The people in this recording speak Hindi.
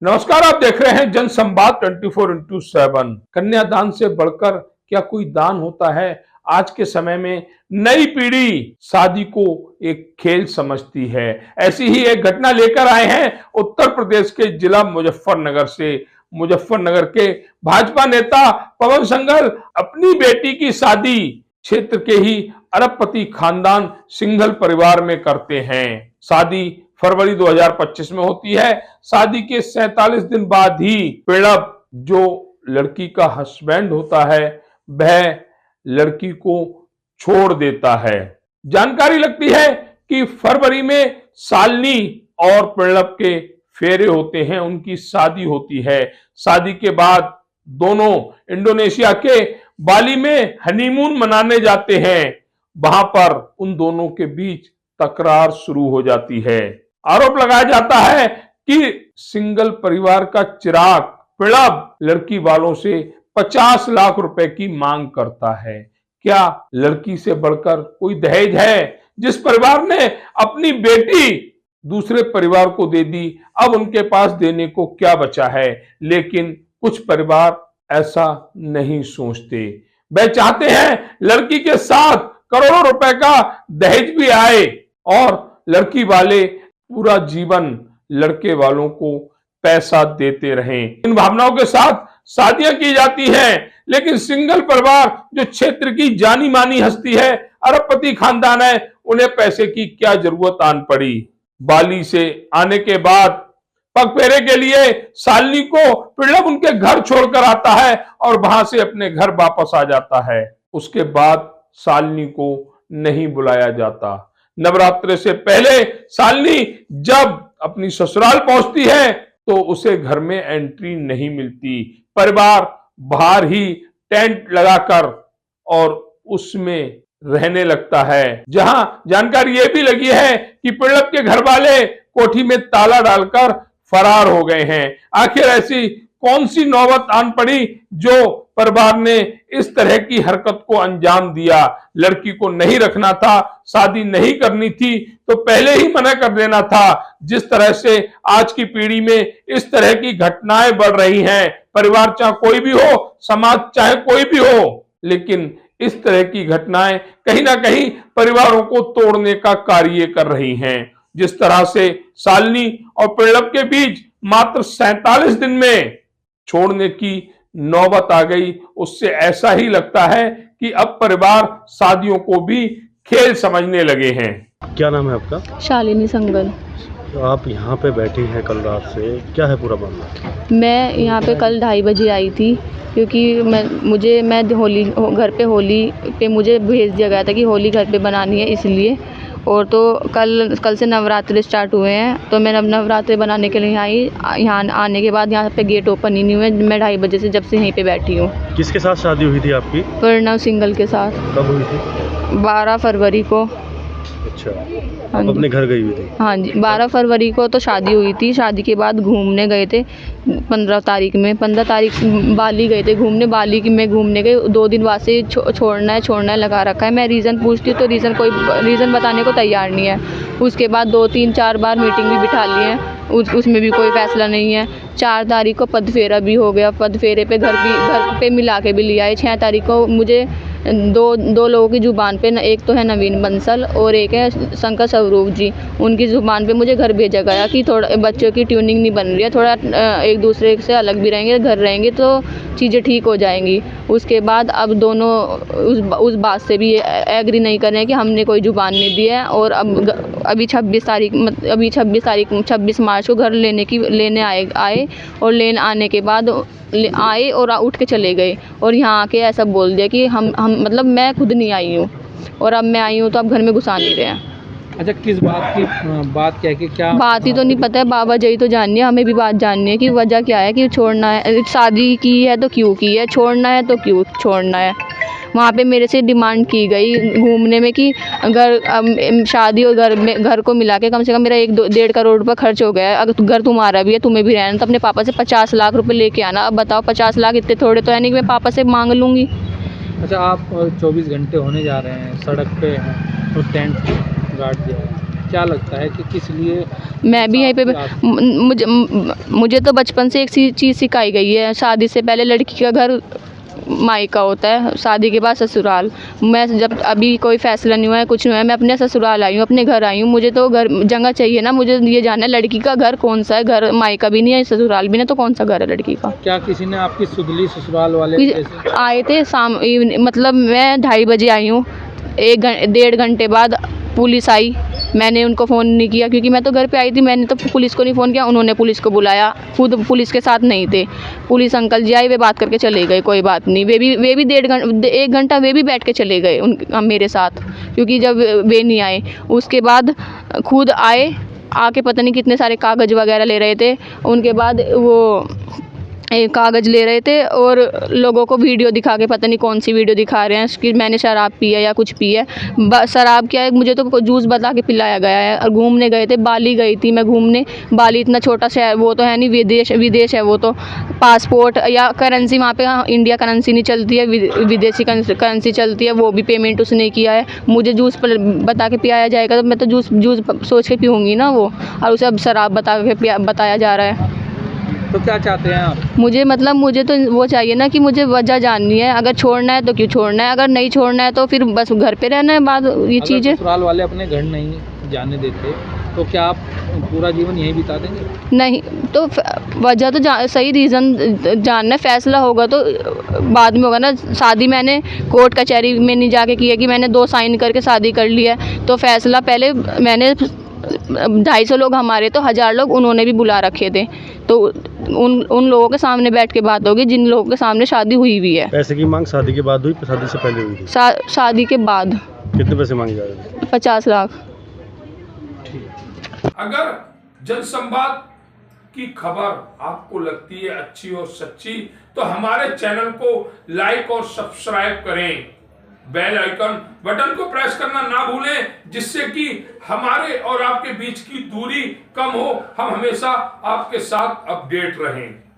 नमस्कार, आप देख रहे हैं जनसंवाद 24x7। कन्यादान से बढ़कर क्या कोई दान होता है। आज के समय में नई पीढ़ी शादी को एक खेल समझती है। ऐसी ही एक घटना लेकर आए हैं उत्तर प्रदेश के जिला मुजफ्फरनगर से। मुजफ्फरनगर के भाजपा नेता पवन संघल अपनी बेटी की शादी क्षेत्र के ही अरबपति खानदान सिंघल परिवार में करते हैं। शादी फरवरी 2025 में होती है। शादी के 47 दिन बाद ही प्रणब, जो लड़की का हस्बैंड होता है, वह लड़की को छोड़ देता है। जानकारी लगती है कि फरवरी में शालिनी और प्रणब के फेरे होते हैं, उनकी शादी होती है। शादी के बाद दोनों इंडोनेशिया के बाली में हनीमून मनाने जाते हैं। वहां पर उन दोनों के बीच तकरार शुरू हो जाती है। आरोप लगाया जाता है कि सिंगल परिवार का चिराग प्रणब लड़की वालों से 50 लाख रुपए की मांग करता है। क्या लड़की से बढ़कर कोई दहेज है? जिस परिवार ने अपनी बेटी दूसरे परिवार को दे दी, अब उनके पास देने को क्या बचा है? लेकिन कुछ परिवार ऐसा नहीं सोचते। वे चाहते हैं लड़की के साथ करोड़ों रुपए का दहेज भी आए और लड़की वाले पूरा जीवन लड़के वालों को पैसा देते रहें। इन भावनाओं के साथ शादियां की जाती हैं, लेकिन सिंगल परिवार जो क्षेत्र की जानी मानी हस्ती है, अरबपति खानदान है, उन्हें पैसे की क्या जरूरत आन पड़ी। बाली से आने के बाद पगफेरे के लिए शालिनी को प्रणब उनके घर छोड़कर आता है और वहां से अपने घर वापस आ जाता है। उसके बाद शालिनी को नहीं बुलाया जाता। नवरात्रि से पहले शालिनी जब अपनी ससुराल पहुंचती है तो उसे घर में एंट्री नहीं मिलती। परिवार बाहर ही टेंट लगाकर और उसमें रहने लगता है, जहां जानकारी यह भी लगी है कि प्रणब के घर वाले कोठी में ताला डालकर फरार हो गए हैं। आखिर ऐसी कौन सी नौबत आन पड़ी जो परिवार ने इस तरह की हरकत को अंजाम दिया? लड़की को नहीं रखना था, शादी नहीं करनी थी तो पहले ही मना कर देना था। जिस तरह से आज की पीढ़ी में इस तरह की घटनाएं बढ़ रही हैं, परिवार चाहे कोई भी हो, समाज चाहे कोई भी हो, लेकिन इस तरह की घटनाएं कहीं ना कहीं परिवारों को तोड़ने का कार्य कर रही हैं। जिस तरह से शालिनी और प्रणब के बीच मात्र 47 दिन में छोड़ने की नौबत आ गई, उससे ऐसा ही लगता है कि अब परिवार शादियों को भी खेल समझने लगे हैं। क्या नाम है आपका? शालिनी संगल। तो आप यहाँ पे बैठी हैं कल रात से, क्या है पूरा मामला? मैं यहाँ पे कल 2:30 बजे आई थी, क्योंकि मैं होली घर पे होली पे मुझे भेज दिया गया था कि होली घर पे बनानी है, इसलिए। और तो कल से नवरात्रि स्टार्ट हुए हैं, तो मैं नवरात्रि बनाने के लिए आई। यहाँ आने के बाद यहाँ पे गेट ओपन ही नहीं हुए। मैं 2:30 बजे से जब से यहीं पे बैठी हूँ। किसके साथ शादी हुई थी आपकी? प्रणव सिंगल के साथ। कब हुई थी? 12 फरवरी को। अच्छा, आप अपने घर गई हुई थी? हाँ जी, 12 फरवरी को तो शादी हुई थी। शादी के बाद घूमने गए थे 15 तारीख में। 15 तारीख बाली गए थे घूमने। बाली में घूमने गए, 2 दिन बाद से छोड़ना है लगा रखा है। मैं रीज़न पूछती हूँ तो रीज़न बताने को तैयार नहीं है। उसके बाद 2, 3, 4 बार मीटिंग भी बिठा ली है, उसमें भी कोई फैसला नहीं है। 4 तारीख को पदफेरा भी हो गया, पदफेरे पे घर पे मिला के भी लिया है। 6 तारीख को मुझे दो लोगों की ज़ुबान पे, एक तो है नवीन बंसल और एक है शंकर स्वरूप जी, उनकी ज़ुबान पे मुझे घर भेजा गया कि थोड़ा बच्चों की ट्यूनिंग नहीं बन रही है, थोड़ा एक दूसरे से अलग भी रहेंगे, घर रहेंगे तो चीज़ें ठीक हो जाएंगी। उसके बाद अब दोनों उस बात से भी एग्री नहीं कर रहे हैं कि हमने कोई ज़ुबान नहीं दी है। और अब अभी 26 मार्च को घर लेने आए और लेने आने के बाद आए और उठ के चले गए। और यहाँ आके ऐसा बोल दिया कि हम मतलब मैं खुद नहीं आई हूँ और अब मैं आई हूँ तो अब घर में घुसा नहीं रहे हैं। अच्छा, किस बात की बात क्या है कि क्या बात ही तो नहीं पता है, बाबा जी तो जाननी है, हमें भी बात जाननी है कि वजह क्या है कि छोड़ना है। शादी की है तो क्यों की है, छोड़ना है तो क्यों छोड़ना है। वहाँ पे मेरे से डिमांड की गई घूमने में कि अगर शादी और घर को मिला के कम से कम मेरा 1-1.5 करोड़ रुपये खर्च हो गया है। अगर घर तुम्हारा भी है, तुम्हें भी रहना, तो अपने पापा से 50 लाख रुपए लेके आना। अब बताओ 50 लाख इतने थोड़े तो है नहीं कि मैं पापा से मांग लूँगी। अच्छा, आप 24 घंटे होने जा रहे हैं, सड़क पे हैं तो टेंट गाड़ दिया है, क्या लगता है कि किस लिए मैं भी यहीं पे आप- मुझे तो बचपन से एक चीज़ सिखाई गई है, शादी से पहले लड़की का घर मायका होता है, शादी के बाद ससुराल। मैं जब अभी कोई फैसला नहीं हुआ है, कुछ नहीं हुआ है, मैं अपने ससुराल आई हूँ, अपने घर आई हूँ। मुझे तो घर जगह चाहिए ना, मुझे ये जानना है लड़की का घर कौन सा है। घर मायका भी नहीं है, ससुराल भी नहीं, तो कौन सा घर है लड़की का। क्या किसी ने आपकी सुधली ससुराल वाले कैसे? आए थे मतलब मैं 2:30 बजे आई हूँ, 1-1.5 घंटे बाद पुलिस आई। मैंने उनको फ़ोन नहीं किया क्योंकि मैं तो घर पे आई थी, मैंने तो पुलिस को नहीं फ़ोन किया, उन्होंने पुलिस को बुलाया, खुद पुलिस के साथ नहीं थे। पुलिस अंकल जी आए, वे बात करके चले गए, कोई बात नहीं। वे भी 1 घंटा वे भी बैठ के चले गए मेरे साथ, क्योंकि जब वे नहीं आए उसके बाद खुद आए, आके पता नहीं कितने सारे कागज़ वगैरह ले रहे थे। उनके बाद वो एक कागज़ ले रहे थे और लोगों को वीडियो दिखा के, पता नहीं कौन सी वीडियो दिखा रहे हैं कि मैंने शराब पी है या कुछ पी है। शराब क्या है, मुझे तो जूस बता के पिलाया गया है। और घूमने गए थे, बाली गई थी मैं घूमने। बाली इतना छोटा शहर वो तो है नहीं, विदेश है वो तो। पासपोर्ट या करेंसी वहाँ पे इंडिया करेंसी नहीं चलती है, विदेशी करेंसी चलती है, वो भी पेमेंट उसने किया है। मुझे जूस बता के पिलाया जाएगा तो मैं तो जूस सोच के पीऊँगी ना वो, और उसे अब शराब बताया जा रहा है। तो क्या चाहते हैं आप? मुझे तो वो चाहिए ना कि मुझे वजह जाननी है। अगर छोड़ना है तो क्यों छोड़ना है, अगर नहीं छोड़ना है तो फिर बस घर पे रहना है। बात ये अगर चीज़ें ससुराल वाले अपने घर नहीं जाने देते तो क्या आप पूरा जीवन यहीं बिता देंगे? नहीं तो वजह तो सही रीज़न जानना है। फैसला होगा तो बाद में होगा ना। शादी मैंने कोर्ट कचहरी में नहीं जाके की है कि मैंने 2 साइन करके शादी कर ली है। तो फैसला पहले मैंने 250 लोग हमारे तो 1000 लोग उन्होंने भी बुला रखे थे, तो उन लोगों के सामने बैठ के बात होगी जिन लोगों के सामने शादी हुई हुई है। पैसे की मांग शादी के बाद हुई, शादी से पहले हुई थी? शादी के बाद कितने पैसे मांगे जा रहे थे? 50 लाख। अगर जनसंवाद की खबर आपको लगती है अच्छी और सच्ची, तो हमारे चैनल को लाइक और सब्सक्राइब करें। बेल आइकन बटन को प्रेस करना ना भूलें, जिससे कि हमारे और आपके बीच की दूरी कम हो, हम हमेशा आपके साथ अपडेट रहें।